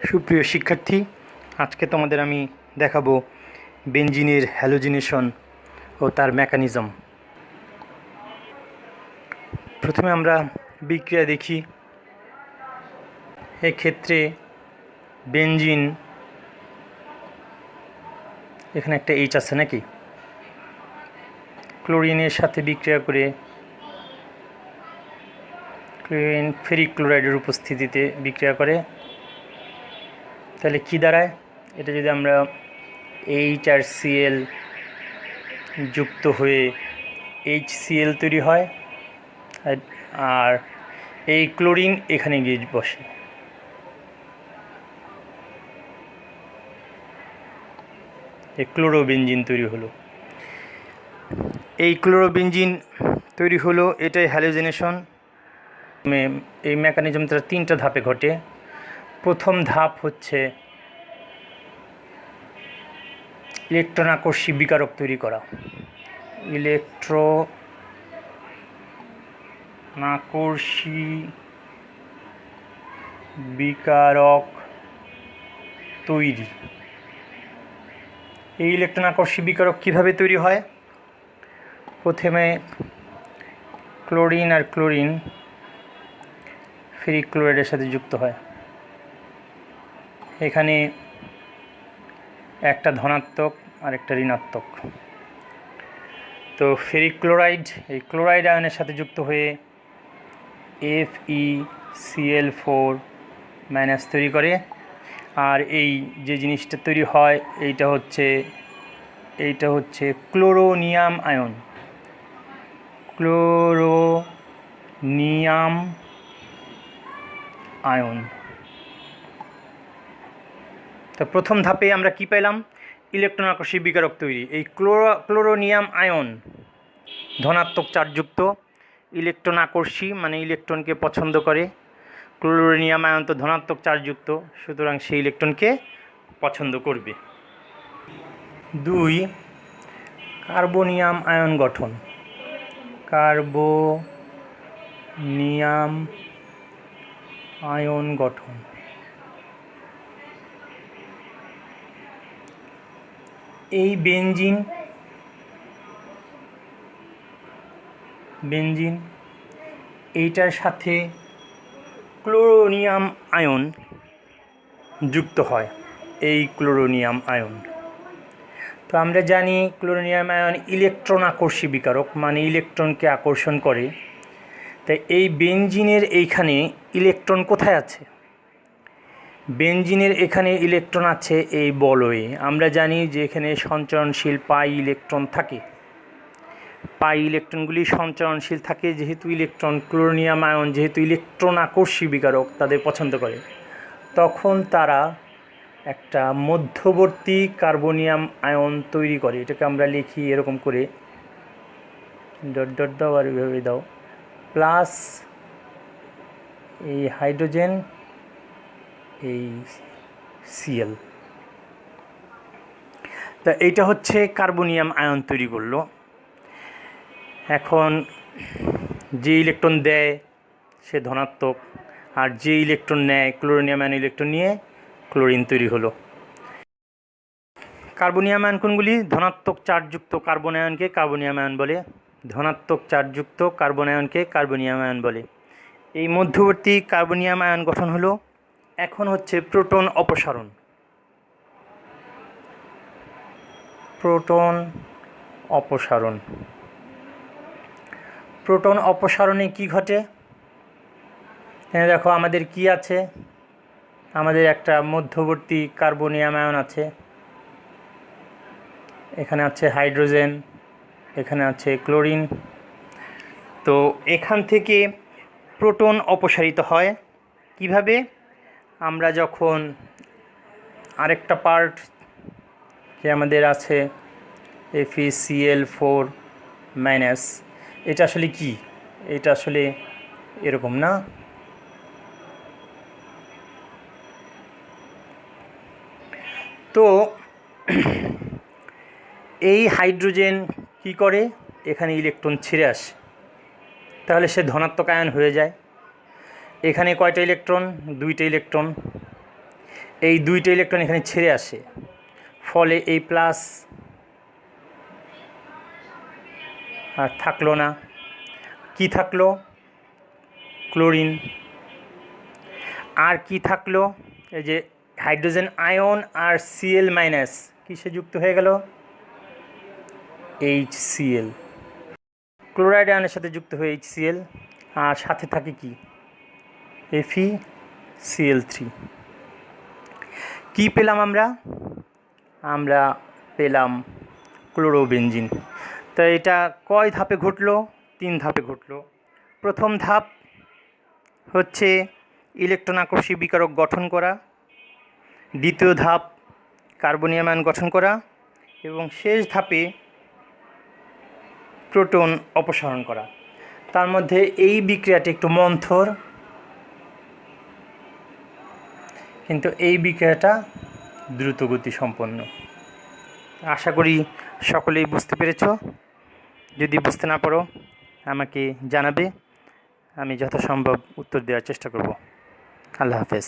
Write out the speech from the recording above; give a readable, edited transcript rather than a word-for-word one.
সুপ্রিয় শিক্ষার্থী, আজকে তোমাদের আমি দেখাবো বেনজিনের হ্যালোজিনেশন ও তার মেকানিজম। প্রথমে আমরা বিক্রিয়া দেখি। এক্ষেত্রে বেনজিন, এখানে একটা এইচ আছে নাকি, ক্লোরিনের সাথে বিক্রিয়া করে ক্লোরিন ফেরিক ক্লোরাইডের উপস্থিতিতে বিক্রিয়া করে, তাহলে কি দাঁড়ায়? এটা যদি আমরা এইচ আর সিএল যুক্ত হয়ে HCl তৈরি হয়, আর এই ক্লোরিন এখানে গিয়ে বসে। এই ক্লোরোবেনজিন তৈরি হলো। এই ক্লোরোবেনজিন তৈরি হলো, এটাই হ্যালোজেনেশন। এই মেকানিজমটা 3টা ধাপে ঘটে। প্রথম ধাপ হচ্ছে ইলেকট্রন আকর্ষী বিকারক তৈরি করা। ইলেকট্রন আকর্ষী বিকারক তৈরি। এই ইলেকট্রন আকর্ষী বিকারক কীভাবে তৈরি হয়? প্রথমে ক্লোরিন আর ক্লোরিন ফেরিক ক্লোরাইডের সাথে যুক্ত হয়। এখানে একটা ধনাত্মক আর একটা ঋণাত্মক। তো ফেরিক ক্লোরাইড এই ক্লোরাইড আয়নের সাথে যুক্ত হয়ে FeCl4 তৈরি করে। আর এই যে জিনিসটা তৈরি হয় এইটা হচ্ছে ক্লোরোনিয়াম আয়ন। ক্লোরোনিয়াম আয়ন। তো প্রথম ধাপে আমরা কি পেলাম? ইলেকট্রন আকর্ষী বিকারক তৈরি। এই ক্লোরোনিয়াম আয়ন ধনাত্মক চার্জযুক্ত, ইলেকট্রন আকর্ষী মানে ইলেকট্রনকে পছন্দ করে। ক্লোরোনিয়াম আয়ন তো ধনাত্মক চার্জযুক্ত, সুতরাং সেই ইলেকট্রনকে পছন্দ করবে। 2 কার্বোনিয়াম আয়ন গঠন। কার্বোনিয়াম আয়ন গঠন। এই বেনজিন এইটার সাথে ক্লোরোনিয়াম আয়ন যুক্ত হয়। এই ক্লোরোনিয়াম আয়ন, তো আমরা জানি ক্লোরোনিয়াম আয়ন ইলেকট্রন আকর্ষী বিকারক, মানে ইলেকট্রনকে আকর্ষণ করে। তাই এই বেনজিনের এইখানে ইলেকট্রন কোথায় আছে? বেনজিনের এখানে ইলেকট্রন আছে এই বলয়ে। আমরা জানি যে এখানে সঞ্চরণশীল পাই ইলেকট্রন থাকে। পাই ইলেকট্রনগুলি সঞ্চরণশীল থাকে, যেহেতু ইলেকট্রন ক্লোরোনিয়াম আয়ন যেহেতু ইলেকট্রন আকর্ষী বিকারক তাদের পছন্দ করে, তখন তারা একটা মধ্যবর্তী কার্বোনিয়াম আয়ন তৈরি করে। এটাকে আমরা লিখি এরকম করে, ডট ডট দাও আর এভাবে দাও, প্লাস এই হাইড্রোজেন এই Cl। তা এইটা হচ্ছে কার্বোনিয়াম আয়ন তৈরি করলো। এখন যে ইলেকট্রন দেয় সে ধনাত্মক, আর যে ইলেকট্রন নেয় ক্লোরোনিয়াম আয়ন ইলেকট্রন নিয়ে ক্লোরিন তৈরি হলো। কার্বোনিয়াম আয়ন কোনগুলি? ধনাত্মক চার্জযুক্ত কার্বন আয়নকে কার্বোনিয়াম আয়ন বলে। ধনাত্মক চার্জযুক্ত কার্বন আয়নকে কার্বোনিয়াম আয়ন বলে। এই মধ্যবর্তী কার্বোনিয়াম আয়ন গঠন হলো। এখন হচ্ছে প্রোটন অপসারণ। প্রোটন অপসারণ। প্রোটন অপসারণে কি ঘটে? এখানে দেখো আমাদের কি আছে, আমাদের একটা মধ্যবর্তী কার্বোনিয়াম আয়ন আছে, এখানে আছে হাইড্রোজেন, এখানে আছে ক্লোরিন। তো এখান থেকে প্রোটন অপসারিত হয় কিভাবে? আমরা যখন আরেকটা পার্ট যে আমাদের আছে FeCl4 এটা আসলে কি? এটা আসলে এরকম না, তো এই হাইড্রোজেন কি করে? এখানে ইলেকট্রন ছিঁড়ে আসে, তাহলে সে ধনাত্মক আয়ন হয়ে যায়। এখানে কয়টা ইলেকট্রন? 2টা ইলেকট্রন। এই দুইটা ইলেকট্রন এখানে ছেড়ে আসে, ফলে এই প্লাস আর থাকলো না। কি থাকলো? ক্লোরিন। আর কি থাকলো? এই যে হাইড্রোজেন আয়ন আর Cl মাইনাস কিসে যুক্ত হয়ে গেল? HCl। ক্লোরাইড আয়নের সাথে যুক্ত হয়ে HCl, আর সাথে থাকে কি? FeCl3। কি পেলাম আমরা? আমরা পেলাম ক্লোরোবেনজিন। তো এটা কয় ধাপে ঘটলো? 3 ধাপে ঘটলো। প্রথম ধাপ হচ্ছে ইলেকট্রন আকর্ষী বিকারক গঠন করা, দ্বিতীয় ধাপ কার্বনিয়াম আয়ন গঠন করা, এবং শেষ ধাপে প্রোটন অপসারণ করা। তার মধ্যে এই বিক্রিয়াটি একটু মন্থর, কিন্তু এই বিক্রিয়াটা দ্রুতগতি সম্পন্ন। আশা করি সকলেই বুঝতে পেরেছ। যদি বুঝতে না পারো আমাকে জানাবে, আমি যথাসম্ভব উত্তর দেওয়ার চেষ্টা করব। আল্লাহ হাফেজ।